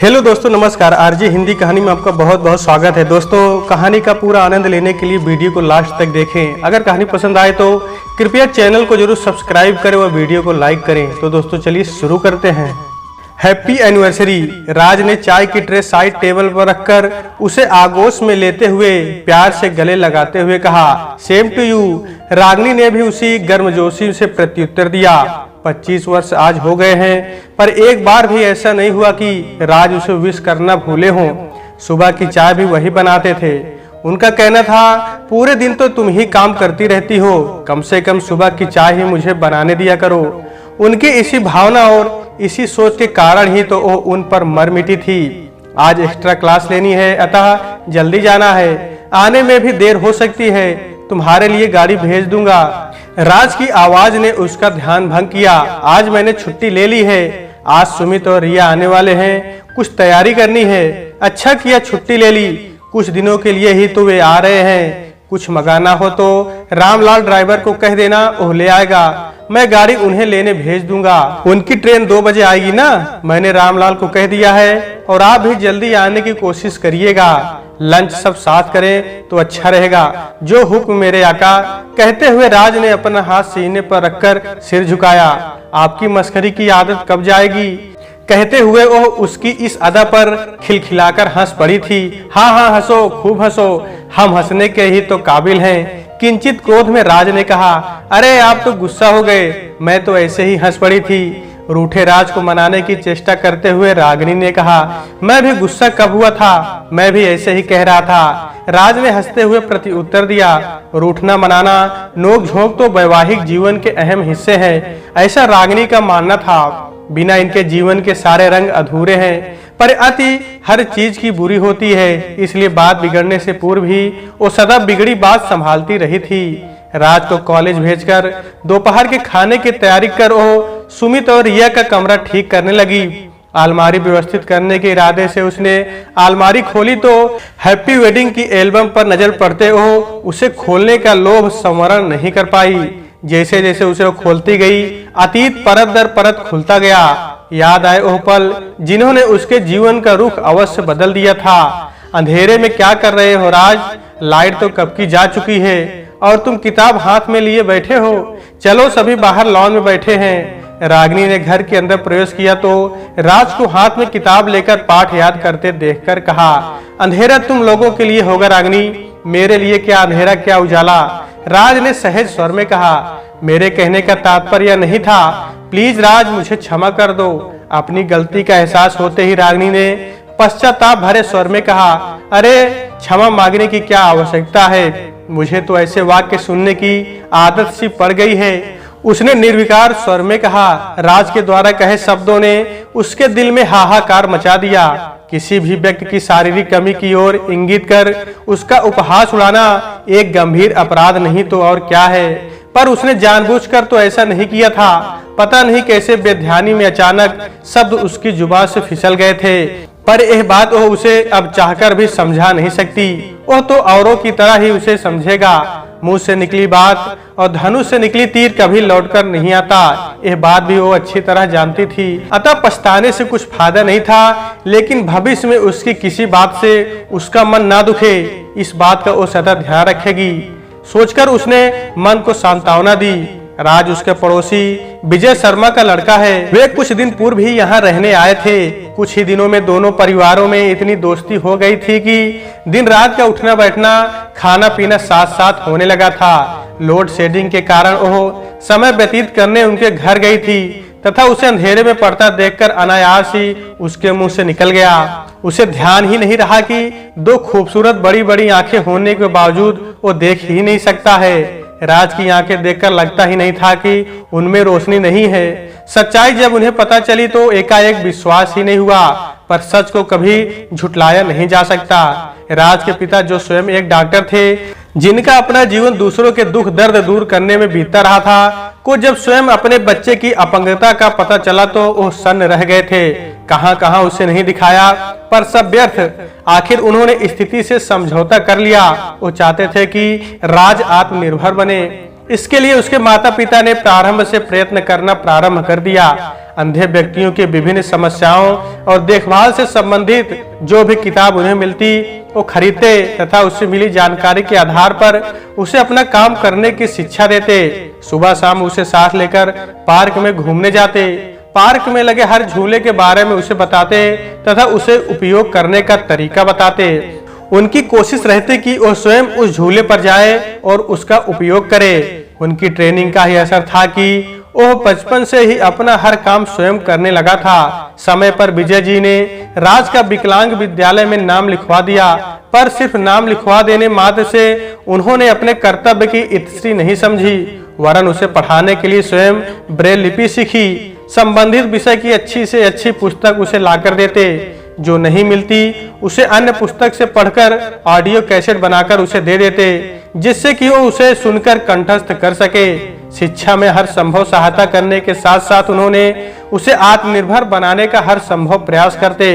Hello दोस्तों, नमस्कार। RJ Hindi कहानी में आपका बहुत बहुत स्वागत है। दोस्तों, कहानी का पूरा आनंद लेने के लिए वीडियो को लास्ट तक देखें। अगर कहानी पसंद आए तो कृपया चैनल को जरूर सब्सक्राइब करें और वीडियो को लाइक करें। तो दोस्तों चलिए शुरू करते हैं। Happy anniversary. राज ने चाय की ट्रे साइड टेबल पर रखकर उसे आगोश में लेते हुए प्यार से गले लगाते हुए कहा, सेम टू यू। रागिनी ने भी उसी गर्मजोशी से प्रत्युत्तर दिया। 25 वर्ष आज हो गए हैं, पर एक बार भी ऐसा नहीं हुआ कि राज उसे विश करना भूले हों। सुबह की चाय भी वही बनाते थे। उनका कहना था, पूरे दिन तो तुम ही काम करती रहती हो, कम से कम सुबह की चाय ही मुझे बनाने दिया करो। उनकी इसी भावना और इसी सोच के कारण ही तो वो उन पर मर मिटी थी। आज एक्स्ट्रा क्लास लेनी है, अतः जल्दी जाना है। आने में भी देर हो सकती है, तुम्हारे लिए गाड़ी भेज दूंगा। राज की आवाज ने उसका ध्यान भंग किया। आज मैंने छुट्टी ले ली है। आज सुमित और रिया आने वाले हैं, कुछ तैयारी करनी है। अच्छा किया छुट्टी ले ली, कुछ दिनों के लिए ही तो वे आ रहे हैं। कुछ मंगाना हो तो रामलाल ड्राइवर को कह देना, वो ले आएगा। मैं गाड़ी उन्हें लेने भेज दूंगा। उनकी ट्रेन 2 बजे आएगी ना, मैंने रामलाल को कह दिया है। और आप भी जल्दी आने की कोशिश करिएगा। लंच सब साथ करें तो अच्छा रहेगा। जो हुक्म मेरे आका। कहते हुए राज ने अपना हाथ सीने पर रखकर सिर झुकाया। आपकी मस्करी की आदत कब जाएगी? कहते हुए वो उसकी इस अदा पर खिलखिलाकर हंस पड़ी थी। हाँ हाँ हंसो, खूब हंसो, हम हंसने के ही तो काबिल हैं। किंचित क्रोध में राज ने कहा, अरे आप तो गुस्सा हो गए, मैं तो ऐसे ही हंस पड़ी थी। रूठे राज को मनाने की चेष्टा करते हुए रागिनी ने कहा, मैं भी गुस्सा कब हुआ था, मैं भी ऐसे ही कह रहा था। राज ने हंसते हुए प्रति उत्तर दिया, रूठना मनाना नोक झोंक तो वैवाहिक जीवन के अहम हिस्से हैं, ऐसा रागिनी का मानना था। बिना इनके जीवन के सारे रंग अधूरे हैं। पर अति हर चीज की बुरी होती है, इसलिए बात बिगड़ने से पूर्व ही वो सदा बिगड़ी बात संभालती रही थी। राज को कॉलेज भेजकर दोपहर के खाने की तैयारी कर वो सुमित और रिया का कमरा ठीक करने लगी। अलमारी व्यवस्थित करने के इरादे से उसने अलमारी खोली तो हैप्पी वेडिंग की एल्बम पर नजर पड़ते वो उसे खोलने का लोभ संवरण नहीं कर पाई। जैसे जैसे उसे वो खोलती गई, अतीत परत दर परत खुलता गया। याद आए वो पल जिन्होंने उसके जीवन का रुख अवश्य बदल दिया था। अंधेरे में क्या कर रहे हो राज? लाइट तो कब की जा चुकी है और तुम किताब हाथ में लिए बैठे हो। चलो सभी बाहर लॉन में बैठे हैं। रागिनी ने घर के अंदर प्रवेश किया तो राज को हाथ में किताब लेकर पाठ याद करते देखकर कहा, अंधेरा तुम लोगों के लिए होगा रागिनी, मेरे लिए क्या अंधेरा क्या उजाला। राज ने सहज स्वर में कहा, मेरे कहने का तात्पर्य नहीं था, प्लीज राज मुझे क्षमा कर दो। अपनी गलती का एहसास होते ही रागिनी ने पश्चाताप भरे स्वर में कहा, अरे क्षमा मांगने की क्या आवश्यकता है, मुझे तो ऐसे वाक्य सुनने की आदत सी पड़ गई है। उसने निर्विकार स्वर में कहा। राज के द्वारा कहे शब्दों ने उसके दिल में हाहाकार मचा दिया। किसी भी व्यक्ति की शारीरिक कमी की ओर इंगित कर उसका उपहास उड़ाना एक गंभीर अपराध नहीं तो और क्या है, पर उसने जानबूझकर तो ऐसा नहीं किया था। पता नहीं कैसे बेध्यानी में अचानक शब्द उसकी जुबान से फिसल गए थे, पर यह बात वो उसे अब चाहकर भी समझा नहीं सकती। वो तो औरों की तरह ही उसे समझेगा। मुंह से निकली बात और धनुष से निकली तीर कभी लौटकर नहीं आता, यह बात भी वो अच्छी तरह जानती थी। अतः पछताने से कुछ फायदा नहीं था, लेकिन भविष्य में उसकी किसी बात से उसका मन ना दुखे, इस बात का वो सदा ध्यान रखेगी। सोचकर उसने मन को सांत्वना दी। राज उसके पड़ोसी विजय शर्मा का लड़का है। वे कुछ दिन पूर्व ही यहाँ रहने आए थे। कुछ ही दिनों में दोनों परिवारों में इतनी दोस्ती हो गई थी कि दिन रात का उठना बैठना, खाना पीना साथ साथ होने लगा था। लोड शेडिंग के कारण वो समय व्यतीत करने उनके घर गई थी तथा उसे अंधेरे में पड़ता देखकर अनायास ही उसके मुंह से निकल गया। उसे ध्यान ही नहीं रहा कि 2 खूबसूरत बड़ी बड़ी आंखें होने के बावजूद वो देख ही नहीं सकता है। राज की आंखें देखकर लगता ही नहीं था कि उनमें रोशनी नहीं है। सच्चाई जब उन्हें पता चली तो एकाएक विश्वास ही नहीं हुआ, पर सच को कभी झुटलाया नहीं जा सकता। राज के पिता जो स्वयं एक डॉक्टर थे, जिनका अपना जीवन दूसरों के दुख दर्द दूर करने में बीतता रहा था, को जब स्वयं अपने बच्चे की अपंगता का पता चला तो वो सन्न रह गए थे। कहां कहां उसे नहीं दिखाया, पर सब व्यर्थ। आखिर उन्होंने स्थिति से समझौता कर लिया। वो चाहते थे कि राज आत्मनिर्भर बने। इसके लिए उसके माता पिता ने प्रारंभ से प्रयत्न करना प्रारंभ कर दिया। अंधे व्यक्तियों की विभिन्न समस्याओं और देखभाल से संबंधित जो भी किताब उन्हें मिलती वो खरीदते तथा उससे मिली जानकारी के आधार पर उसे अपना काम करने की शिक्षा देते। सुबह शाम उसे साथ लेकर पार्क में घूमने जाते, पार्क में लगे हर झूले के बारे में उसे बताते तथा उसे उपयोग करने का तरीका बताते। उनकी कोशिश रहती कि वो स्वयं उस झूले पर जाए और उसका उपयोग करे। उनकी ट्रेनिंग का ही असर था कि वो बचपन से ही अपना हर काम स्वयं करने लगा था। समय पर विजय जी ने राज का विकलांग विद्यालय में नाम लिखवा दिया, पर सिर्फ नाम लिखवा देने मात्र से उन्होंने अपने कर्तव्य की इतनी नहीं समझी, वरन उसे पढ़ाने के लिए स्वयं ब्रेल लिपि सीखी। संबंधित विषय की अच्छी से अच्छी पुस्तक उसे लाकर देते, जो नहीं मिलती उसे अन्य पुस्तक से पढ़कर ऑडियो कैसेट बनाकर उसे दे देते, जिससे कि वो उसे सुनकर कंठस्थ कर सके। शिक्षा में हर संभव सहायता करने के साथ साथ उन्होंने उसे आत्मनिर्भर बनाने का हर संभव प्रयास करते।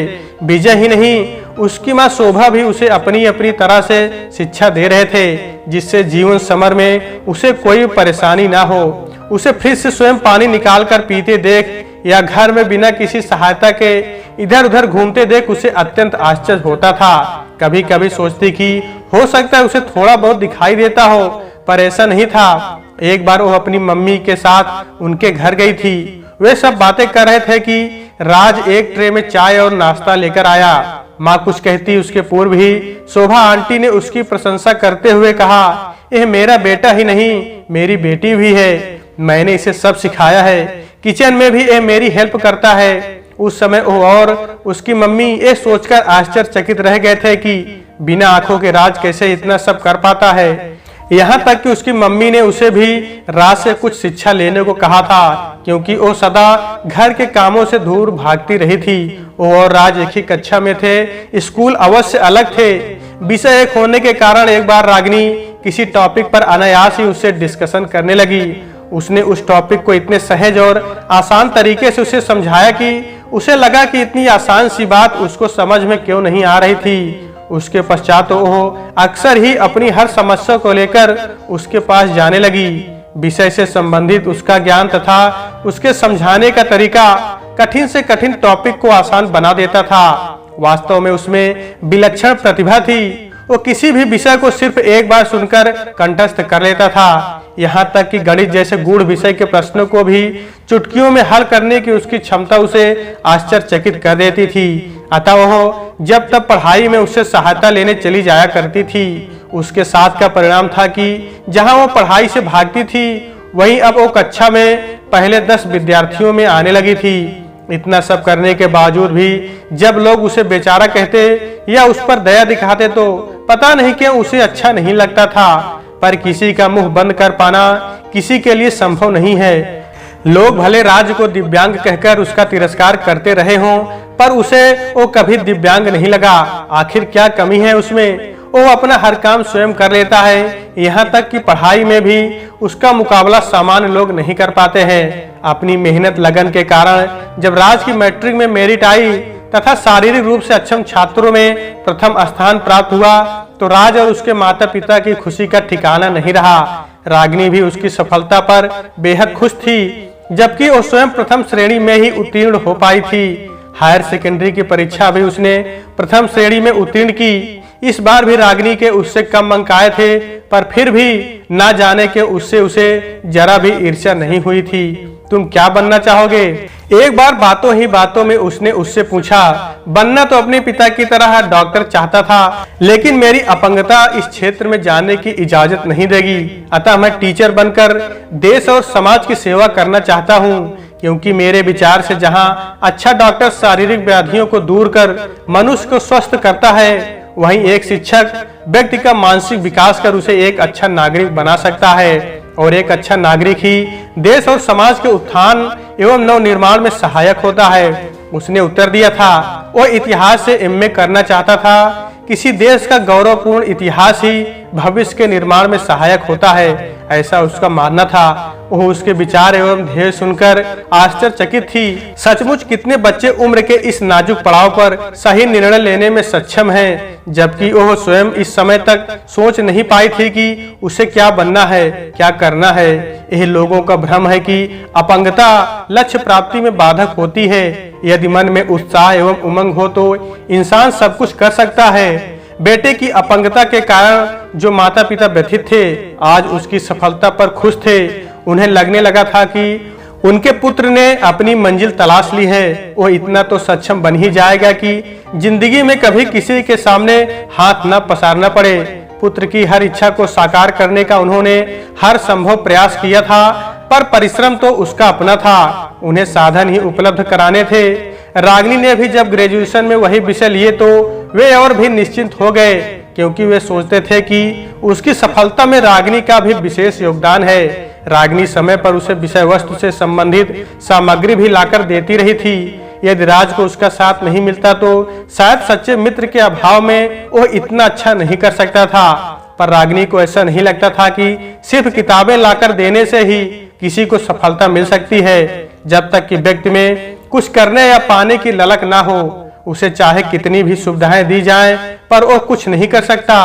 विजय ही नहीं, उसकी मां शोभा भी उसे अपनी अपनी तरह से शिक्षा दे रहे थे, जिससे जीवन समर में उसे कोई परेशानी ना हो। उसे फ्रिज से स्वयं पानी निकाल कर पीते देख या घर में बिना किसी सहायता के इधर उधर घूमते देख उसे अत्यंत आश्चर्य होता था। कभी कभी सोचती कि हो सकता है उसे थोड़ा बहुत दिखाई देता हो, पर ऐसा नहीं था। एक बार वो अपनी मम्मी के साथ उनके घर गई थी। वे सब बातें कर रहे थे कि राज एक ट्रे में चाय और नाश्ता लेकर आया। माँ कुछ कहती उसके पूर्व ही शोभा आंटी ने उसकी प्रशंसा करते हुए कहा, यह मेरा बेटा ही नहीं मेरी बेटी भी है, मैंने इसे सब सिखाया है, किचन में भी ये मेरी हेल्प करता है। उस समय वो और उसकी मम्मी ये सोचकर आश्चर्यचकित रह गए थे कि बिना आंखों के राज कैसे इतना सब कर पाता है। यहाँ तक कि उसकी मम्मी ने उसे भी राज से कुछ शिक्षा लेने को कहा था, क्योंकि वो सदा घर के कामों से दूर भागती रही थी। वो और राज एक ही कक्षा में थे, स्कूल अवश्य अलग थे। विषय एक होने के कारण एक बार रागिनी किसी टॉपिक पर अनायास ही उससे डिस्कशन करने लगी। उसने उस टॉपिक को इतने सहज और आसान तरीके से उसे समझाया कि उसे लगा कि इतनी आसान सी बात उसको समझ में क्यों नहीं आ रही थी। उसके पश्चात वो अक्सर ही अपनी हर समस्या को लेकर उसके पास जाने लगी। विषय से संबंधित उसका ज्ञान तथा उसके समझाने का तरीका कठिन से कठिन टॉपिक को आसान बना देता था। वास्तव में उसमें विलक्षण प्रतिभा थी। वो किसी भी विषय को सिर्फ एक बार सुनकर कंठस्थ कर लेता था। यहाँ तक कि गणित जैसे गूढ़ विषय के प्रश्नों को भी चुटकियों में हल करने की उसकी क्षमता उसे आश्चर्यचकित कर देती थी। अतः वह जब तब पढ़ाई में उससे सहायता लेने चली जाया करती थी। उसके साथ का परिणाम था कि जहाँ वो पढ़ाई से भागती थी, वहीं अब वो कक्षा में पहले 10 विद्यार्थियों में आने लगी थी। इतना सब करने के बावजूद भी जब लोग उसे बेचारा कहते या उस पर दया दिखाते तो पता नहीं क्यों उसे अच्छा नहीं लगता था। पर किसी का मुंह बंद कर पाना किसी के लिए संभव नहीं है। लोग भले राज को दिव्यांग कहकर उसका तिरस्कार करते रहे हों, पर उसे वो कभी दिव्यांग नहीं लगा। आखिर क्या कमी है उसमें? वो अपना हर काम स्वयं कर लेता है। यहाँ तक कि पढ़ाई में भी उसका मुकाबला सामान्य लोग नहीं कर पाते हैं। अपनी मेहनत लगन के कारण जब राज की मैट्रिक में मेरिट आई तथा शारीरिक रूप से अक्षम छात्रों में प्रथम स्थान प्राप्त हुआ, तो राज और उसके माता पिता की खुशी का ठिकाना नहीं रहा। रागिनी भी उसकी सफलता पर बेहद खुश थी, जबकि वो स्वयं प्रथम श्रेणी में ही उत्तीर्ण हो पाई थी। हायर सेकेंडरी की परीक्षा भी उसने प्रथम श्रेणी में उत्तीर्ण की। इस बार भी रागिनी के उससे कम अंक आए थे, पर फिर भी ना जाने के उससे उसे जरा भी ईर्ष्या नहीं हुई थी। तुम क्या बनना चाहोगे? एक बार बातों ही बातों में उसने उससे पूछा। बनना तो अपने पिता की तरह डॉक्टर चाहता था, लेकिन मेरी अपंगता इस क्षेत्र में जाने की इजाजत नहीं देगी। अतः मैं टीचर बनकर देश और समाज की सेवा करना चाहता हूँ, क्योंकि मेरे विचार से जहाँ अच्छा डॉक्टर शारीरिक व्याधियों को दूर कर मनुष्य को स्वस्थ करता है, वहीं एक शिक्षक व्यक्ति का मानसिक विकास कर उसे एक अच्छा नागरिक बना सकता है। और एक अच्छा नागरिक ही देश और समाज के उत्थान एवं नव निर्माण में सहायक होता है। उसने उत्तर दिया था वो इतिहास से एमए करना चाहता था। किसी देश का गौरवपूर्ण इतिहास ही भविष्य के निर्माण में सहायक होता है। ऐसा उसका मानना था। वो उसके विचार एवं ध्येय सुनकर आश्चर्यचकित थी। सचमुच कितने बच्चे उम्र के इस नाजुक पड़ाव पर सही निर्णय लेने में सक्षम हैं, जबकि वह स्वयं इस समय तक सोच नहीं पाई थी कि उसे क्या बनना है, क्या करना है। यह लोगों का भ्रम है कि अपंगता लक्ष्य प्राप्ति में बाधक होती है। यदि मन में उत्साह एवं उमंग हो तो इंसान सब कुछ कर सकता है। बेटे की अपंगता के कारण जो माता पिता व्यथित थे, आज उसकी सफलता पर खुश थे। उन्हें लगने लगा था कि उनके पुत्र ने अपनी मंजिल तलाश ली है। वो इतना तो सक्षम बन ही जाएगा कि जिंदगी में कभी किसी के सामने हाथ न पसारना पड़े। पुत्र की हर इच्छा को साकार करने का उन्होंने हर संभव प्रयास किया था, पर परिश्रम तो उसका अपना था। उन्हें साधन ही उपलब्ध कराने थे। रागिनी ने भी जब ग्रेजुएशन में वही विषय लिए तो वे और भी निश्चिंत हो गए, क्योंकि वे सोचते थे कि उसकी सफलता में रागिनी का भी विशेष योगदान है। रागिनी समय पर उसे विषय वस्तु से संबंधित सामग्री भी लाकर देती रही थी। यदि राज को उसका साथ नहीं मिलता तो शायद सच्चे मित्र के अभाव में वो इतना अच्छा नहीं कर सकता था। पर रागिनी को ऐसा नहीं लगता था कि सिर्फ किताबें लाकर देने से ही किसी को सफलता मिल सकती है। जब तक कि व्यक्ति में कुछ करने या पाने की ललक ना हो, उसे चाहे कितनी भी सुविधाएं दी जाएं, पर वो कुछ नहीं कर सकता।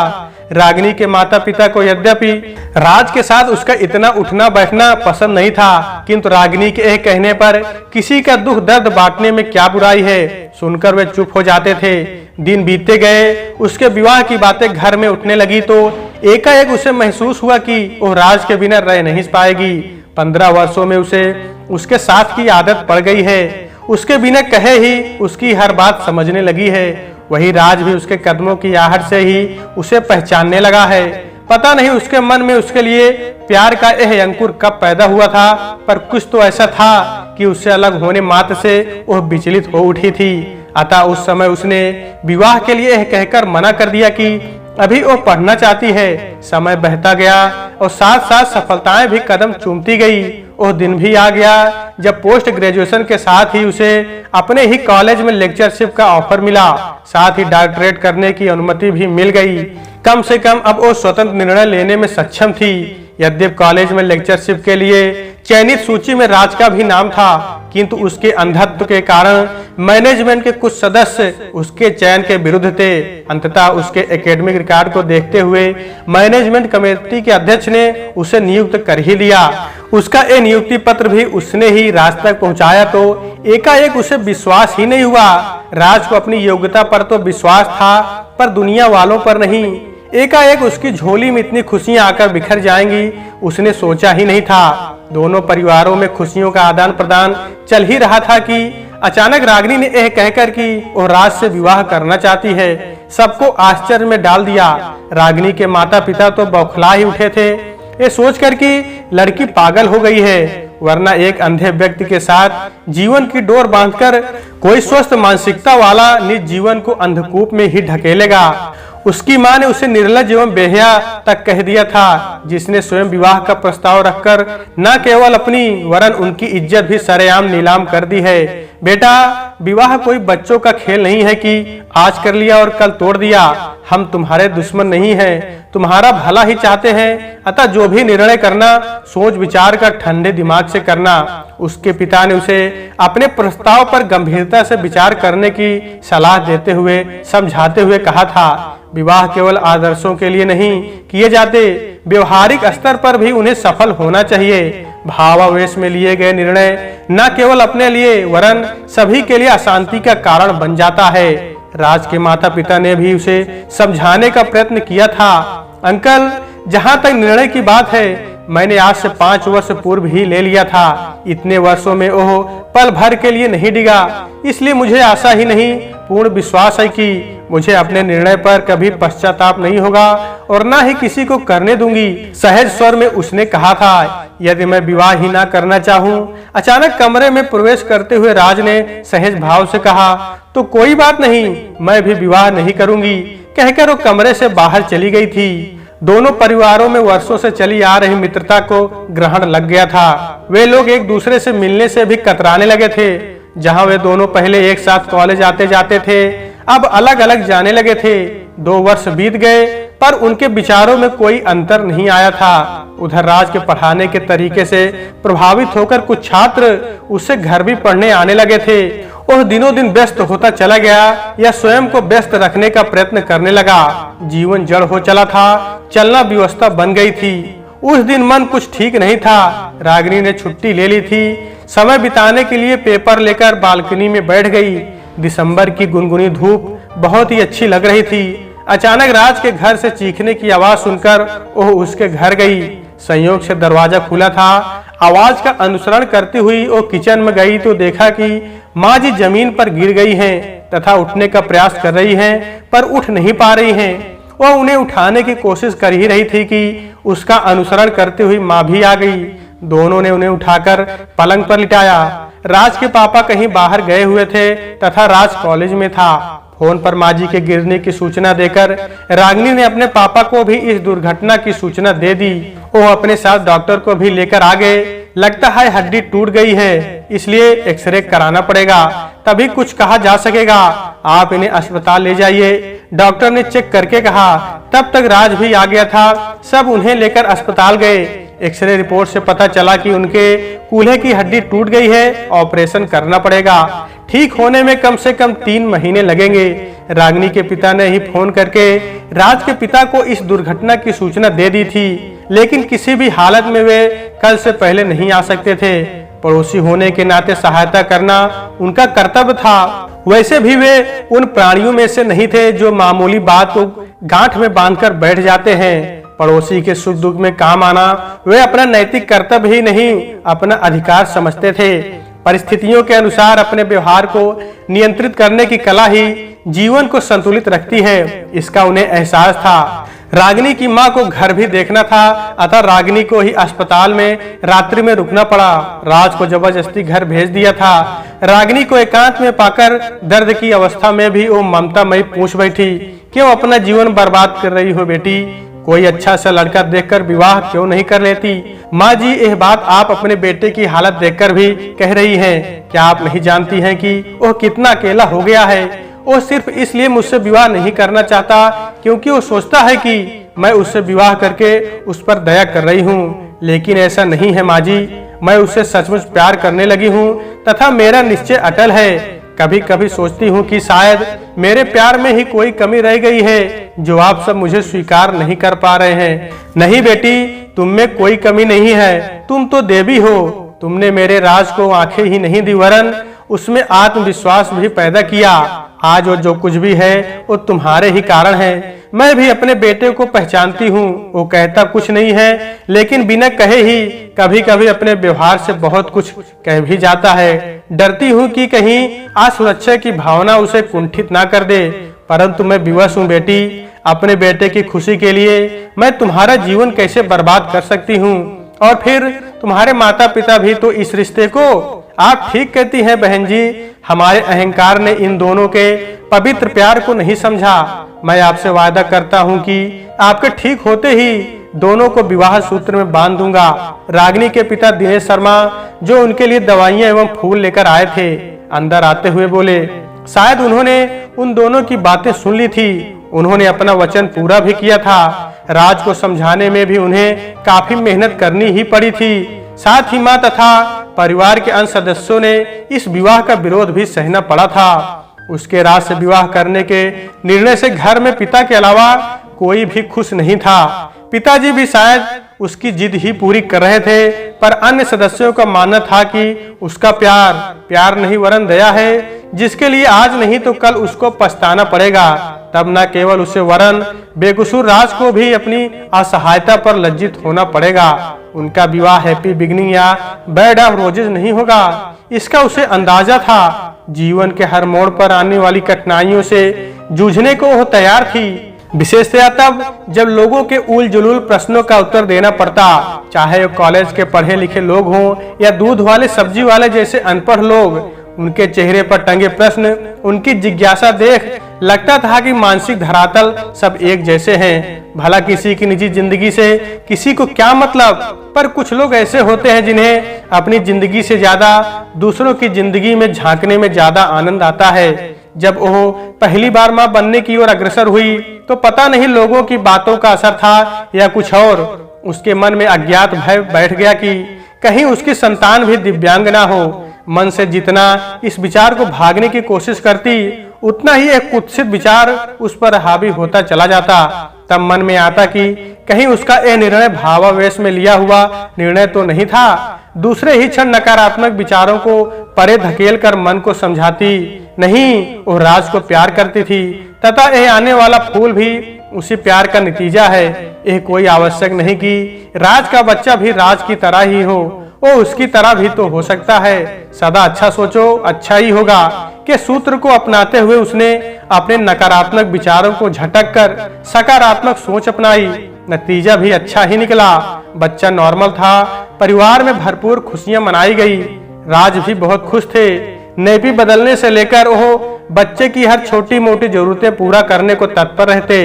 रागिनी के माता पिता को यद्यपि राज के साथ उसका इतना उठना बैठना पसंद नहीं था, किंतु रागिनी के कहने पर किसी का दुख दर्द बांटने में क्या बुराई है, सुनकर वे चुप हो जाते थे। दिन बीतते गए, उसके विवाह की बातें घर में उठने लगी तो एकाएक उसे महसूस हुआ कि वो राज के बिना रह नहीं पाएगी। 15 वर्षों में उसे उसके साथ की आदत पड़ गई है। उसके बिना कहे ही उसकी हर बात समझने लगी है। वही राज भी उसके कदमों की आहट से ही उसे पहचानने लगा है। पता नहीं उसके मन में उसके लिए प्यार का यह अंकुर कब पैदा हुआ था, पर कुछ तो ऐसा था कि उससे अलग होने मात्र से वह विचलित हो उठी थी। अतः उस समय उसने विवाह के लिए यह कहकर मना कर दिया कि अभी वो पढ़ना चाहती है। समय बहता गया और साथ साथ सफलताएं भी कदम चूमती गई। वो दिन भी आ गया जब पोस्ट ग्रेजुएशन के साथ ही उसे अपने ही कॉलेज में लेक्चरशिप का ऑफर मिला। साथ ही डॉक्टरेट करने की अनुमति भी मिल गई। कम से कम अब वो स्वतंत्र निर्णय लेने में सक्षम थी। यद्यपि कॉलेज में लेक्चरशिप के लिए चयनित सूची में राज का भी नाम था, किंतु उसके अंधत्व के कारण मैनेजमेंट के कुछ सदस्य उसके चयन के विरुद्ध थे। अंततः उसके एकेडमिक रिकॉर्ड को देखते हुए मैनेजमेंट कमेटी के अध्यक्ष ने उसे नियुक्त कर ही लिया। उसका ये नियुक्ति पत्र भी उसने ही राज तक पहुंचाया तो एकाएक उसे विश्वास ही नहीं हुआ। राज को अपनी योग्यता पर तो विश्वास था, पर दुनिया वालों पर नहीं। एकाएक उसकी झोली में इतनी खुशियां आकर बिखर जाएंगी, उसने सोचा ही नहीं था। दोनों परिवारों में खुशियों का आदान प्रदान चल ही रहा था कि अचानक रागिनी ने यह कहकर कि वो राज से विवाह करना चाहती है, सबको आश्चर्य में डाल दिया। रागिनी के माता पिता तो बौखला ही उठे थे, ये सोचकर कि लड़की पागल हो गई है, वरना एक अंधे व्यक्ति के साथ जीवन की डोर बांधकर कोई स्वस्थ मानसिकता वाला निज जीवन को अंधकूप में ही ढकेलेगा। उसकी मां ने उसे निर्लज एवं बेहया तक कह दिया था, जिसने स्वयं विवाह का प्रस्ताव रखकर न केवल अपनी वरन उनकी इज्जत भी सरेआम नीलाम कर दी है। बेटा, विवाह कोई बच्चों का खेल नहीं है कि आज कर लिया और कल तोड़ दिया। हम तुम्हारे दुश्मन नहीं हैं, तुम्हारा भला ही चाहते हैं। अतः जो भी निर्णय करना सोच विचार कर ठंडे दिमाग से करना। उसके पिता ने उसे अपने प्रस्ताव पर गंभीरता से विचार करने की सलाह देते हुए समझाते हुए कहा था, विवाह केवल आदर्शों के लिए नहीं किए जाते, व्यवहारिक स्तर पर भी उन्हें सफल होना चाहिए। भावावेश में लिए गए निर्णय न केवल अपने लिए वरन सभी के लिए अशांति का कारण बन जाता है। राज के माता पिता ने भी उसे समझाने का प्रयत्न किया था। अंकल, जहां तक निर्णय की बात है, मैंने आज से 5 वर्ष पूर्व ही ले लिया था। इतने वर्षों में ओह पल भर के लिए नहीं डिगा, इसलिए मुझे आशा ही नहीं पूर्ण विश्वास है कि मुझे अपने निर्णय पर कभी पश्चाताप नहीं होगा और ना ही किसी को करने दूंगी। सहज स्वर में उसने कहा था, यदि मैं विवाह ही ना करना चाहूं। अचानक कमरे में प्रवेश करते हुए राज ने सहज भाव से कहा, तो कोई बात नहीं, मैं भी विवाह नहीं करूंगी, कहकर वो कमरे से बाहर चली गई थी। दोनों परिवारों में वर्षों से चली आ रही मित्रता को ग्रहण लग गया था। वे लोग एक दूसरे से मिलने से भी कतराने लगे थे। जहां वे दोनों पहले एक साथ कॉलेज आते जाते थे, अब अलग अलग जाने लगे थे। 2 वर्ष बीत गए पर उनके विचारों में कोई अंतर नहीं आया था। उधर राज के पढ़ाने के तरीके से प्रभावित होकर कुछ छात्र उससे घर भी पढ़ने आने लगे थे। वह दिनों दिन व्यस्त होता चला गया या स्वयं को व्यस्त रखने का प्रयत्न करने लगा। जीवन जड़ हो चला था, चलना व्यवस्था बन गई थी। उस दिन मन कुछ ठीक नहीं था। रागिनी ने छुट्टी ले ली थी। समय बिताने के लिए पेपर लेकर बालकनी में बैठ गई। दिसंबर की गुनगुनी धूप बहुत ही अच्छी लग रही थी। अचानक राज के घर से चीखने की आवाज सुनकर वह उसके घर गई। संयोग से दरवाजा खुला था। आवाज का अनुसरण करती हुई वो किचन में गई तो देखा कि माँ जी जमीन पर गिर गई हैं तथा उठने का प्रयास कर रही हैं, पर उठ नहीं पा रही हैं। वह उन्हें उठाने की कोशिश कर ही रही थी कि उसका अनुसरण करती हुई माँ भी आ गई। दोनों ने उन्हें उठाकर पलंग पर लिटाया। राज के पापा कहीं बाहर गए हुए थे तथा राज कॉलेज में था। फोन पर माँ जी के गिरने की सूचना देकर रागिनी ने अपने पापा को भी इस दुर्घटना की सूचना दे दी। वो अपने साथ डॉक्टर को भी लेकर आ गए। लगता है हड्डी टूट गई है, इसलिए एक्सरे कराना पड़ेगा, तभी कुछ कहा जा सकेगा। आप इन्हें अस्पताल ले जाइए, डॉक्टर ने चेक करके कहा। तब तक राज भी आ गया था। सब उन्हें लेकर अस्पताल गए। एक्सरे रिपोर्ट से पता चला कि उनके कूल्हे की हड्डी टूट गई है, ऑपरेशन करना पड़ेगा। ठीक होने में कम से कम 3 महीने लगेंगे। रागिनी के पिता ने ही फोन करके राज के पिता को इस दुर्घटना की सूचना दे दी थी, लेकिन किसी भी हालत में वे कल से पहले नहीं आ सकते थे। पड़ोसी होने के नाते सहायता करना उनका कर्तव्य था। वैसे भी वे उन प्राणियों में से नहीं थे जो मामूली बात को गांठ में बांधकर बैठ जाते हैं। पड़ोसी के सुख दुख में काम आना वे अपना नैतिक कर्तव्य ही नहीं, अपना अधिकार समझते थे। परिस्थितियों के अनुसार अपने व्यवहार को नियंत्रित करने की कला ही जीवन को संतुलित रखती है, इसका उन्हें एहसास था। रागिनी की मां को घर भी देखना था, अतः रागिनी को ही अस्पताल में रात्रि में रुकना पड़ा। राज को जबरदस्ती घर भेज दिया था। रागिनी को एकांत में पाकर दर्द की अवस्था में भी वो ममता मई पूछ बैठी, क्यों अपना जीवन बर्बाद कर रही हो बेटी? कोई अच्छा सा लड़का देखकर विवाह क्यों नहीं कर लेती? माँ जी, यह बात आप अपने बेटे की हालत देखकर भी कह रही हैं। क्या आप नहीं जानती हैं कि वो कितना अकेला हो गया है? वो सिर्फ इसलिए मुझसे विवाह नहीं करना चाहता क्योंकि वो सोचता है कि मैं उससे विवाह करके उस पर दया कर रही हूँ, लेकिन ऐसा नहीं है माँ जी। मैं उससे सचमुच प्यार करने लगी हूँ तथा मेरा निश्चय अटल है। कभी कभी सोचती हूँ कि शायद मेरे प्यार में ही कोई कमी रह गई है जो आप सब मुझे स्वीकार नहीं कर पा रहे हैं। नहीं बेटी, तुम में कोई कमी नहीं है, तुम तो देवी हो। तुमने मेरे राज को आंखें ही नहीं दी वरन उसमें आत्मविश्वास भी पैदा किया। आज वो जो कुछ भी है वो तुम्हारे ही कारण है। मैं भी अपने बेटे को पहचानती हूँ। वो कहता कुछ नहीं है, लेकिन बिना कहे ही कभी कभी अपने व्यवहार से बहुत कुछ कह भी जाता है। डरती हूँ कि कहीं असुरक्षा की भावना उसे कुंठित ना कर दे, परंतु मैं विवश हूँ बेटी। अपने बेटे की खुशी के लिए मैं तुम्हारा जीवन कैसे बर्बाद कर सकती हूँ? और फिर तुम्हारे माता पिता भी तो इस रिश्ते को। आप ठीक कहती हैं बहन जी, हमारे अहंकार ने इन दोनों के पवित्र प्यार को नहीं समझा। मैं आपसे वादा करता हूं कि आपके ठीक होते ही दोनों को विवाह सूत्र में बांध दूंगा। रागिनी के पिता दिनेश शर्मा, जो उनके लिए दवाइयां एवं फूल लेकर आए थे, अंदर आते हुए बोले। शायद उन्होंने उन दोनों की बातें सुन ली थी। उन्होंने अपना वचन पूरा भी किया था। राज को समझाने में भी उन्हें काफी मेहनत करनी ही पड़ी थी। साथ ही माँ तथा परिवार के अन्य सदस्यों ने इस विवाह का विरोध भी सहना पड़ा था। उसके राज से विवाह करने के निर्णय से घर में पिता के अलावा कोई भी खुश नहीं था। पिताजी भी शायद उसकी जिद ही पूरी कर रहे थे, पर अन्य सदस्यों का मानना था कि उसका प्यार नहीं वरन दया है, जिसके लिए आज नहीं तो कल उसको पछताना पड़ेगा। तब न केवल उसे वरन बेकसूर राज को भी अपनी असहायता पर लज्जित होना पड़ेगा। उनका विवाह हैप्पी बिगनिंग या बेड ऑफ रोजेज नहीं होगा, इसका उसे अंदाजा था। जीवन के हर मोड़ पर आने वाली कठिनाइयों से जूझने को वो तैयार थी, विशेषतया तब जब लोगों के उल जुलूल प्रश्नों का उत्तर देना पड़ता, चाहे वो कॉलेज के पढ़े लिखे लोग हों या दूध वाले सब्जी वाले जैसे अनपढ़ लोग। उनके चेहरे पर टंगे प्रश्न, उनकी जिज्ञासा देख लगता था कि मानसिक धरातल सब एक जैसे हैं। भला किसी की निजी जिंदगी से किसी को क्या मतलब? पर कुछ लोग ऐसे होते हैं जिन्हें अपनी जिंदगी से ज्यादा दूसरों की जिंदगी में झांकने में ज्यादा आनंद आता है। जब वो पहली बार मां बनने की ओर अग्रसर हुई तो पता नहीं लोगों की बातों का असर था या कुछ और। उसके मन में अज्ञात भय बैठ गया कि कहीं उसकी संतान भी दिव्यांग ना हो। मन से जितना इस विचार को भागने की कोशिश करती, उतना ही एक कुत्सित विचार उस पर हावी होता चला जाता। तब मन में आता कि कहीं उसका यह निर्णय भावावेश में लिया हुआ निर्णय तो नहीं था। दूसरे ही क्षण नकारात्मक विचारों को परे धकेल कर मन को समझाती, नहीं, वो राज को प्यार करती थी तथा यह आने वाला फूल भी उसी प्यार का नतीजा है। यह कोई आवश्यक नहीं कि राज का बच्चा भी राज की तरह ही हो, वो उसकी तरह भी तो हो सकता है। सदा अच्छा सोचो, अच्छा ही होगा के सूत्र को अपनाते हुए उसने अपने नकारात्मक विचारों को झटक कर सकारात्मक सोच अपनाई। नतीजा भी अच्छा ही निकला। बच्चा नॉर्मल था। परिवार में भरपूर खुशियां मनाई गई। राज भी बहुत खुश थे। नेपी बदलने से लेकर वो बच्चे की हर छोटी मोटी जरूरतें पूरा करने को तत्पर रहते।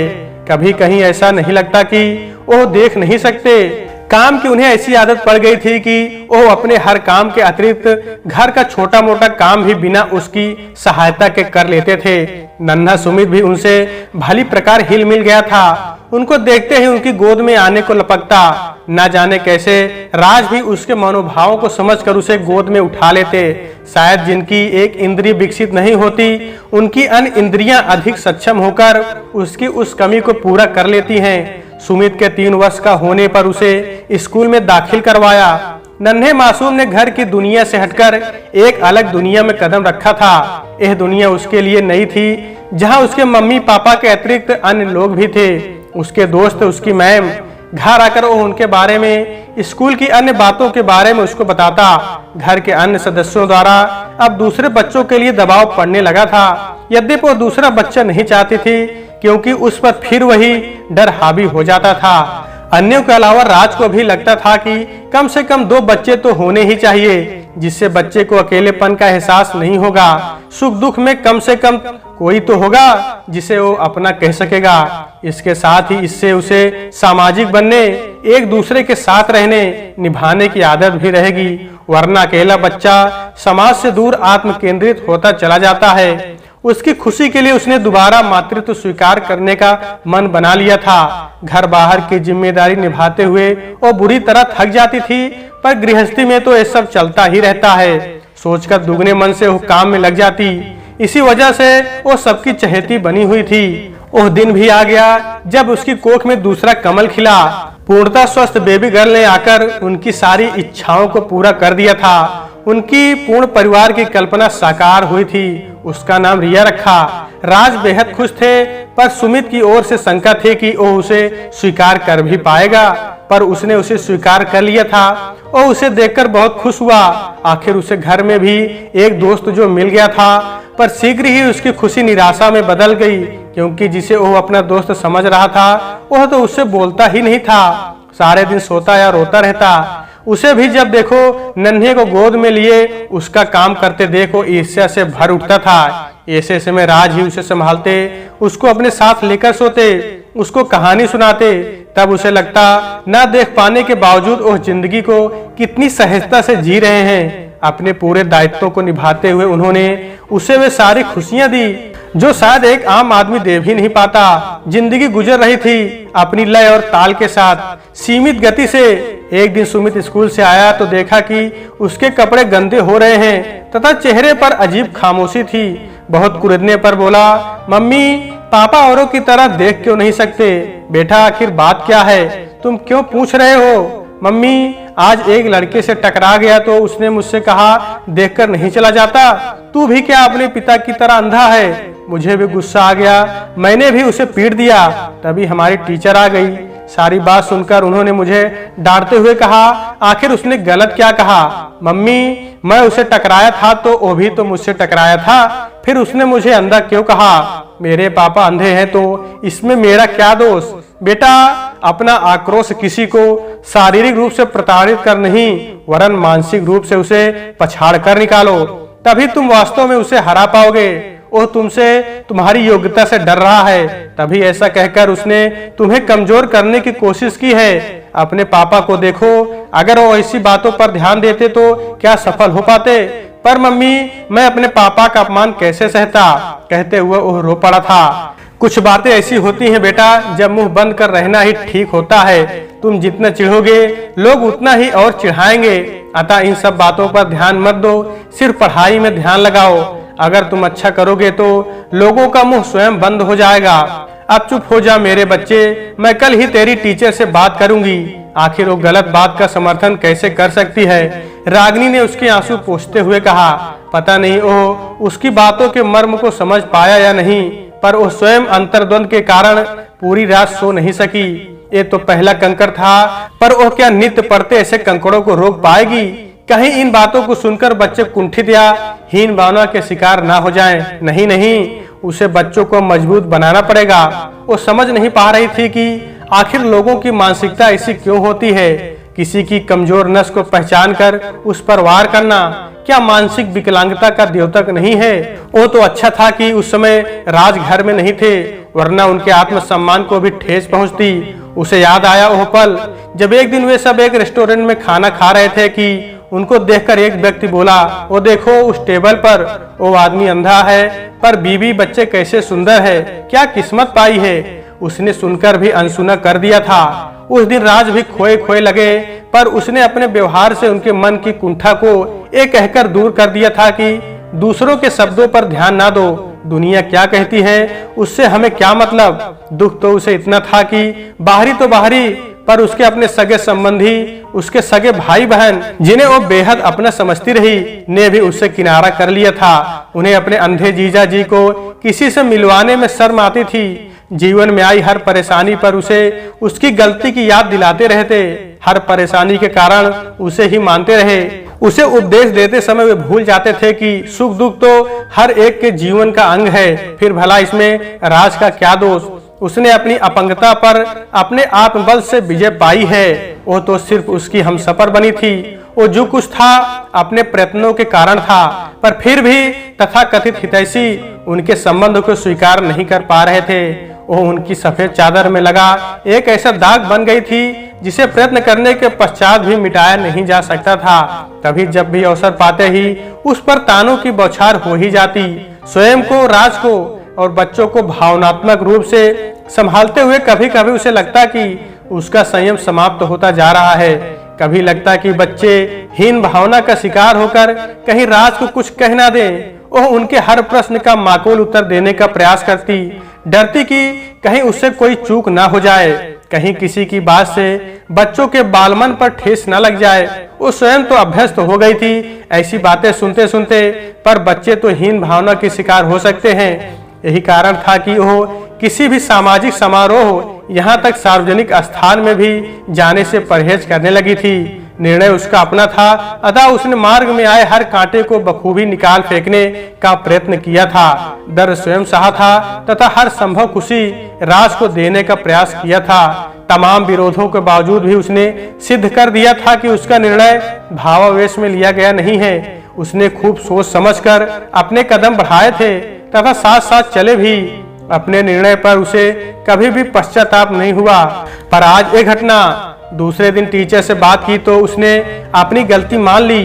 कभी कहीं ऐसा नहीं लगता कि वो देख नहीं सकते। काम की उन्हें ऐसी आदत पड़ गई थी कि वो अपने हर काम के अतिरिक्त घर का छोटा मोटा काम भी बिना उसकी सहायता के कर लेते थे। नन्हा सुमित भी उनसे भली प्रकार हिल मिल गया था। उनको देखते ही उनकी गोद में आने को लपकता। न जाने कैसे राज भी उसके मनोभावों को समझकर उसे गोद में उठा लेते। शायद जिनकी एक इंद्रिय विकसित नहीं होती, उनकी अन्य इंद्रियां अधिक सक्षम होकर उसकी उस कमी को पूरा कर लेती हैं। सुमित के 3 वर्ष का होने पर उसे स्कूल में दाखिल करवाया। नन्हे मासूम ने घर की दुनिया से हटकर एक अलग दुनिया में कदम रखा था। यह दुनिया उसके लिए नई थी, जहां उसके मम्मी पापा के अतिरिक्त अन्य लोग भी थे। उसके दोस्त, उसकी मैम। घर आकर वो उनके बारे में, स्कूल की अन्य बातों के बारे में उसको बताता। घर के अन्य सदस्यों द्वारा अब दूसरे बच्चों के लिए दबाव पड़ने लगा था। यद्यपि वो दूसरा बच्चा नहीं चाहती थी, क्योंकि उस पर फिर वही डर हावी हो जाता था। अन्यों के अलावा राज को भी लगता था कि कम से कम 2 बच्चे तो होने ही चाहिए, जिससे बच्चे को अकेलेपन का एहसास नहीं होगा। सुख दुख में कम से कम कोई तो होगा जिसे वो अपना कह सकेगा। इसके साथ ही इससे उसे सामाजिक बनने, एक दूसरे के साथ रहने, निभाने की आदत भी रहेगी। वरना अकेला बच्चा समाज से दूर आत्म केंद्रित होता चला जाता है। उसकी खुशी के लिए उसने दोबारा मातृत्व स्वीकार करने का मन बना लिया था। घर बाहर की जिम्मेदारी निभाते हुए वो बुरी तरह थक जाती थी, पर गृहस्थी में तो ये सब चलता ही रहता है। सोचकर दुगने मन से वो काम में लग जाती। इसी वजह से वो सबकी चहेती बनी हुई थी। वह दिन भी आ गया जब उसकी कोख में दूसरा कमल खिला। पूर्णतः स्वस्थ बेबी गर्ल ने आकर उनकी सारी इच्छाओं को पूरा कर दिया था। उनकी पूर्ण परिवार की कल्पना साकार हुई थी। उसका नाम रिया रखा। राज बेहद खुश थे, पर सुमित की ओर से शंका थी कि वो उसे स्वीकार कर भी पाएगा। पर उसने उसे स्वीकार कर लिया था और उसे देखकर बहुत खुश हुआ। आखिर उसे घर में भी एक दोस्त जो मिल गया था, पर शीघ्र ही उसकी खुशी निराशा में बदल गई, क्योंकि जिसे वो अपना दोस्त समझ रहा था वह तो उससे बोलता ही नहीं था। सारे दिन सोता या रोता रहता। उसे भी जब देखो नन्हे को गोद में लिए उसका काम करते देखो ईर्ष्या से भर उठता था। ऐसे समय राज ही उसे संभालते, उसको अपने साथ लेकर सोते, उसको कहानी सुनाते। तब उसे लगता न देख पाने के बावजूद वह जिंदगी को कितनी सहजता से जी रहे हैं। अपने पूरे दायित्वों को निभाते हुए उन्होंने उसे वे सारी खुशियां दी जो शायद एक आम आदमी दे भी नहीं पाता। जिंदगी गुजर रही थी अपनी लय और ताल के साथ, सीमित गति से। एक दिन सुमित स्कूल से आया तो देखा कि उसके कपड़े गंदे हो रहे हैं तथा चेहरे पर अजीब खामोशी थी। बहुत कुरेदने पर बोला, मम्मी पापा औरों की तरह देख क्यों नहीं सकते? बेटा आखिर बात क्या है? तुम क्यों पूछ रहे हो? मम्मी आज एक लड़के से टकरा गया तो उसने मुझसे कहा देखकर नहीं चला जाता। तू भी क्या अपने पिता की तरह अंधा है? मुझे भी गुस्सा आ गया, मैंने भी उसे पीट दिया। तभी हमारी टीचर आ गई। सारी बात सुनकर उन्होंने मुझे डांटते हुए कहा, आखिर उसने गलत क्या कहा? मम्मी मैं उसे टकराया था तो वो भी तो मुझसे टकराया था, फिर उसने मुझे अंधा क्यों कहा? मेरे पापा अंधे हैं तो इसमें मेरा क्या दोष? बेटा अपना आक्रोश किसी को शारीरिक रूप से प्रताड़ित कर नहीं, वरन मानसिक रूप से उसे पछाड़ कर निकालो, तभी तुम वास्तव में उसे हरा पाओगे। वो तुमसे तुम्हारी योग्यता से डर रहा है, तभी ऐसा कहकर उसने तुम्हें कमजोर करने की कोशिश की है। अपने पापा को देखो, अगर वो ऐसी बातों पर ध्यान देते तो क्या सफल हो पाते? पर मम्मी मैं अपने पापा का अपमान कैसे सहता, कहते हुए वो रो पड़ा था। कुछ बातें ऐसी होती हैं बेटा, जब मुंह बंद कर रहना ही ठीक होता है। तुम जितना चिढ़ोगे लोग उतना ही और चिढ़ाएंगे। अतः इन सब बातों पर ध्यान मत दो, सिर्फ पढ़ाई में ध्यान लगाओ। अगर तुम अच्छा करोगे तो लोगों का मुंह स्वयं बंद हो जाएगा। अब चुप हो जा मेरे बच्चे, मैं कल ही तेरी टीचर से बात करूंगी। आखिर वो गलत बात का समर्थन कैसे कर सकती है, रागिनी ने उसके आंसू पोंछते हुए कहा। पता नहीं वो उसकी बातों के मर्म को समझ पाया या नहीं, पर वो स्वयं अंतर्द्वंद के कारण पूरी रात सो नहीं सकी। ये तो पहला कंकड़ था, पर वो क्या नित्य पड़ते ऐसे कंकड़ों को रोक पाएगी? कहीं इन बातों को सुनकर बच्चे कुंठित या हीन भावना के शिकार ना हो जाएं। नहीं नहीं, उसे बच्चों को मजबूत बनाना पड़ेगा। वो समझ नहीं पा रही थी कि आखिर लोगों की मानसिकता ऐसी क्यों होती है। किसी की कमजोर नस को पहचान कर उस पर वार करना क्या मानसिक विकलांगता का द्योतक नहीं है? वो तो अच्छा था कि उस समय राज घर में नहीं थे, वरना उनके आत्मसम्मान को भी ठेस पहुंचती। उसे याद आया वह पल जब एक दिन वे सब एक रेस्टोरेंट में खाना खा रहे थे कि उनको देखकर एक व्यक्ति बोला, वो देखो उस टेबल पर वो आदमी अंधा है, पर बीवी बच्चे कैसे सुंदर है, क्या किस्मत पाई है। उसने सुनकर भी अनसुना कर दिया था। उस दिन राज भी खोए खोए लगे, पर उसने अपने व्यवहार से उनके मन की कुंठा को ये कहकर दूर कर दिया था कि दूसरों के शब्दों पर ध्यान ना दो, दुनिया क्या कहती है उससे हमें क्या मतलब। दुख तो उसे इतना था कि बाहरी तो बाहरी, पर उसके अपने सगे संबंधी, उसके सगे भाई बहन जिन्हें वो बेहद अपना समझती रही, ने भी उससे किनारा कर लिया था। उन्हें अपने अंधे जीजा जी को किसी से मिलवाने में शर्म आती थी। जीवन में आई हर परेशानी पर उसे उसकी गलती की याद दिलाते रहते। हर परेशानी के कारण उसे ही मानते रहे। उसे उपदेश देते समय वे भूल जाते थे कि सुख दुख तो हर एक के जीवन का अंग है। फिर भला इसमें राज का क्या दोष? उसने अपनी अपंगता पर अपने आत्मबल से विजय पाई है। वो तो सिर्फ उसकी हमसफर बनी थी। वो जो कुछ था अपने प्रयत्नों के कारण था, पर फिर भी तथाकथित हितैषी उनके संबंध को स्वीकार नहीं कर पा रहे थे। वो उनकी सफेद चादर में लगा एक ऐसा दाग बन गई थी जिसे प्रयत्न करने के पश्चात भी मिटाया नहीं जा सकता था। कभी जब भी अवसर पाते ही उस पर तानों की बौछार हो ही जाती। स्वयं को, राज को और बच्चों को भावनात्मक रूप से संभालते हुए कभी कभी उसे लगता कि उसका संयम समाप्त होता जा रहा है। कभी लगता कि बच्चे हीन भावना का शिकार होकर कहीं राज को कुछ कह ना दें। वह उनके हर प्रश्न का माकूल उत्तर देने का प्रयास करती, डरती कि कहीं उससे कोई चूक ना हो जाए, कहीं किसी की बात से बच्चों के बालमन पर ठेस न लग जाए। वो स्वयं तो अभ्यस्त हो गई थी ऐसी बातें सुनते सुनते, पर बच्चे तो हीन भावना के शिकार हो सकते हैं। यही कारण था कि वो किसी भी सामाजिक समारोह, यहाँ तक सार्वजनिक स्थान में भी जाने से परहेज करने लगी थी। निर्णय उसका अपना था, अतः उसने मार्ग में आए हर कांटे को बखूबी निकाल फेंकने का प्रयत्न किया था। दर्द स्वयं सहा था तथा हर संभव खुशी राज को देने का प्रयास किया था। तमाम विरोधों के बावजूद भी उसने सिद्ध कर दिया था कि उसका निर्णय भावावेश में लिया गया नहीं है। उसने खूब सोच समझकर अपने कदम बढ़ाए थे तथा साथ साथ चले भी। अपने निर्णय पर उसे कभी भी पश्चाताप नहीं हुआ। पर आज एक घटना, दूसरे दिन टीचर से बात की तो उसने अपनी गलती मान ली,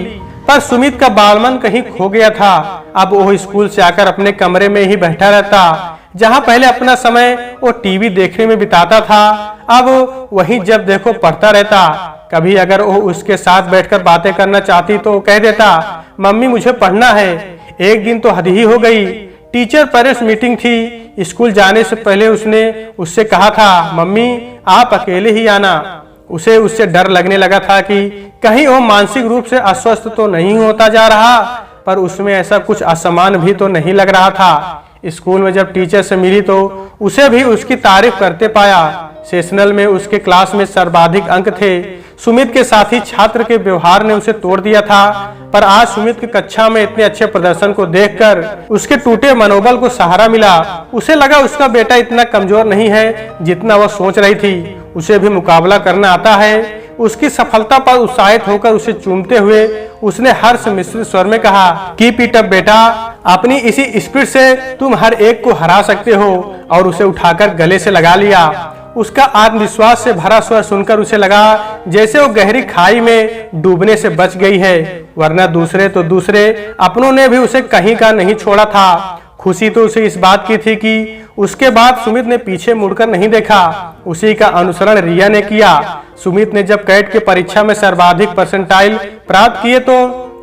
पर सुमित का बालमन कहीं खो गया था। अब वो स्कूल से आकर अपने कमरे में ही बैठा रहता, जहां पहले अपना समय वो टीवी देखने में बिताता था, अब वहीं जब देखो पढ़ता रहता। कभी अगर वो उसके साथ बैठकर बातें करना चाहती तो कह देता, मम्मी मुझे पढ़ना है। एक दिन तो हद ही हो गई, टीचर पेरेंट्स मीटिंग थी। स्कूल जाने से पहले उसने उससे कहा था, मम्मी आप अकेले ही आना। उसे उससे डर लगने लगा था कि कहीं वो मानसिक रूप से अस्वस्थ तो नहीं होता जा रहा, पर उसमें ऐसा कुछ असमान भी तो नहीं लग रहा था। स्कूल में जब टीचर से मिली तो उसे भी उसकी तारीफ करते पाया। सेशनल में उसके क्लास में सर्वाधिक अंक थे। सुमित के साथी छात्र के व्यवहार ने उसे तोड़ दिया था, पर आज सुमित की कक्षा में इतने अच्छे प्रदर्शन को देखकर उसके टूटे मनोबल को सहारा मिला। उसे लगा उसका बेटा इतना कमजोर नहीं है जितना वह सोच रही थी। उसे भी मुकाबला करना आता है। उसकी सफलता पर उत्साहित होकर उसे चूमते हुए उसने हर्ष मिश्रित स्वर में कहा, कीप इट अप बेटा, अपनी इसी स्पीड से तुम हर एक को हरा सकते हो। और उसे उठाकर गले से लगा लिया। उसका आत्मविश्वास से भरा स्वर सुनकर उसे लगा जैसे वो गहरी खाई में डूबने से बच गई है, वरना दूसरे तो दूसरे अपनों ने भी उसे कहीं का नहीं छोड़ा था। खुशी तो उसे इस बात की थी कि उसके बाद सुमित ने पीछे मुड़कर नहीं देखा। उसी का अनुसरण रिया ने किया। सुमित ने जब कैट की परीक्षा में सर्वाधिक परसेंटाइल प्राप्त किए तो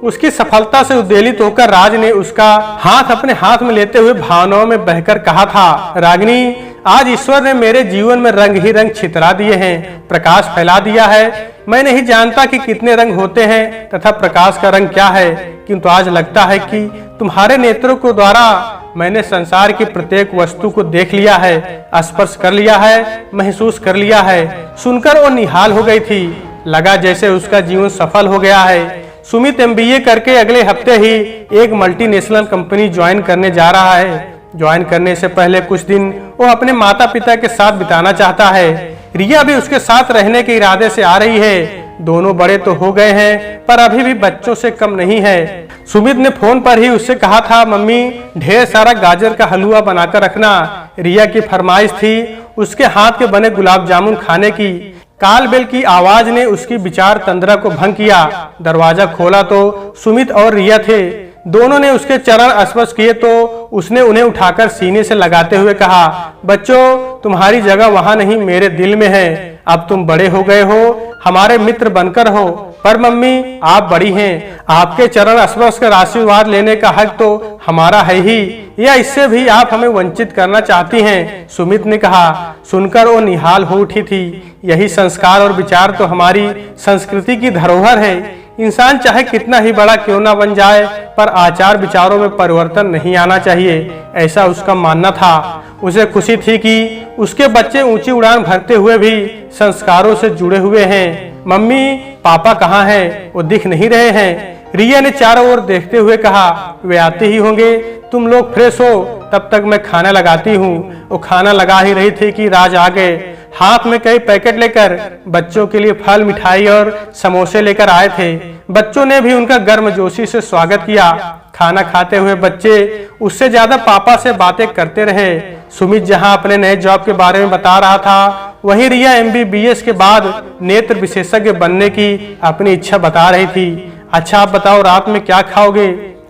उसकी सफलता से उद्वेलित होकर राज ने उसका हाथ अपने हाथ में लेते हुए भावनाओं में बहकर कहा था, रागिनी, आज ईश्वर ने मेरे जीवन में रंग ही रंग छितरा दिए हैं, प्रकाश फैला दिया है। मैं नहीं जानता कि कितने रंग होते हैं तथा प्रकाश का रंग क्या है, किंतु आज लगता है कि तुम्हारे नेत्रों को द्वारा मैंने संसार की प्रत्येक वस्तु को देख लिया है, स्पर्श कर लिया है, महसूस कर लिया है। सुनकर वो निहाल हो गई थी। लगा जैसे उसका जीवन सफल हो गया है। सुमित MBA करके अगले हफ्ते ही एक मल्टीनेशनल कंपनी ज्वाइन करने जा रहा है। ज्वाइन करने से पहले कुछ दिन वो अपने माता पिता के साथ बिताना चाहता है। रिया भी उसके साथ रहने के इरादे से आ रही है। दोनों बड़े तो हो गए हैं पर अभी भी बच्चों से कम नहीं है। सुमित ने फोन पर ही उससे कहा था, मम्मी ढेर सारा गाजर का हलवा बनाकर रखना। रिया की फरमाइश थी उसके हाथ के बने गुलाब जामुन खाने की। काल बेल की आवाज ने उसकी विचार तंद्रा को भंग किया। दरवाजा खोला तो सुमित और रिया थे। दोनों ने उसके चरण स्पर्श किए तो उसने उन्हें उठाकर सीने से लगाते हुए कहा, बच्चों तुम्हारी जगह वहां नहीं मेरे दिल में है। अब तुम बड़े हो गए हो, हमारे मित्र बनकर हो, पर मम्मी आप बड़ी हैं, आपके चरण स्पर्श कर आशीर्वाद लेने का हक तो हमारा है ही, या इससे भी आप हमें वंचित करना चाहती हैं? सुमित ने कहा। सुनकर वो निहाल हो उठी थी। यही संस्कार और विचार तो हमारी संस्कृति की धरोहर है। इंसान चाहे कितना ही बड़ा क्यों ना बन जाए, पर आचार विचारों में परिवर्तन नहीं आना चाहिए, ऐसा उसका मानना था। उसे खुशी थी कि उसके बच्चे ऊंची उड़ान भरते हुए भी संस्कारों से जुड़े हुए हैं। मम्मी पापा कहाँ हैं? वो दिख नहीं रहे हैं। रिया ने चारों ओर देखते हुए कहा, वे आते ही होंगे, तुम लोग फ्रेश हो, तब तक मैं खाना लगाती हूँ। वो खाना लगा ही रही थी कि राज आ गए। हाथ में कई पैकेट लेकर बच्चों के लिए फल, मिठाई और समोसे लेकर आए थे। बच्चों ने भी उनका गर्मजोशी से स्वागत किया। खाना खाते हुए बच्चे उससे ज्यादा पापा से बातें करते रहे। सुमित जहां अपने नए जॉब के बारे में बता रहा था, वहीं रिया MBBS के बाद नेत्र विशेषज्ञ बनने की अपनी इच्छा बता रही थी। अच्छा आप बताओ रात में क्या खाओगे?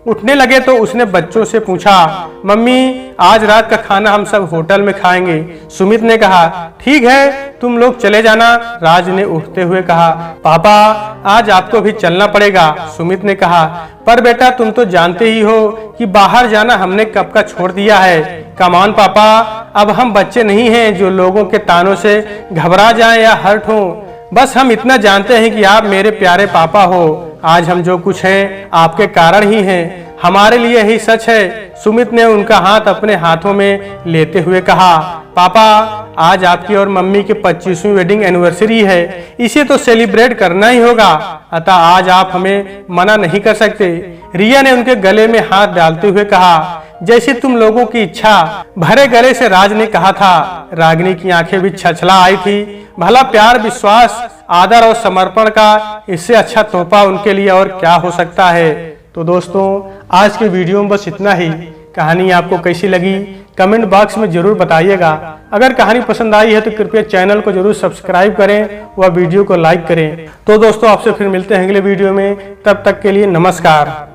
उठने लगे तो उसने बच्चों से पूछा, मम्मी आज रात का खाना हम सब होटल में खाएंगे। सुमित ने कहा, ठीक है तुम लोग चले जाना। राज ने उठते हुए कहा, पापा आज आपको भी चलना पड़ेगा। सुमित ने कहा, पर बेटा तुम तो जानते ही हो कि बाहर जाना हमने कब का छोड़ दिया है। कमान पापा, अब हम बच्चे नहीं हैं जो लोगों के तानों से घबरा जाएं या हर्ट हों। बस हम इतना जानते हैं कि आप मेरे प्यारे पापा हो। आज हम जो कुछ हैं आपके कारण ही हैं, हमारे लिए ही सच है। सुमित ने उनका हाथ अपने हाथों में लेते हुए कहा, पापा आज आपकी और मम्मी की 25वीं वेडिंग एनिवर्सरी है, इसे तो सेलिब्रेट करना ही होगा, अतः आज आप हमें मना नहीं कर सकते। रिया ने उनके गले में हाथ डालते हुए कहा, जैसे तुम लोगों की इच्छा। भरे गले से राज ने कहा था। रागिनी की आंखें भी छलछला आई थी। भला प्यार, विश्वास, आदर और समर्पण का इससे अच्छा तोहफा उनके लिए और क्या हो सकता है। तो दोस्तों आज के वीडियो में बस इतना ही। कहानी आपको कैसी लगी कमेंट बॉक्स में जरूर बताइएगा। अगर कहानी पसंद आई है तो कृपया चैनल को जरूर सब्सक्राइब करें व वीडियो को लाइक करें। तो दोस्तों आपसे फिर मिलते हैं अगले वीडियो में, तब तक के लिए नमस्कार।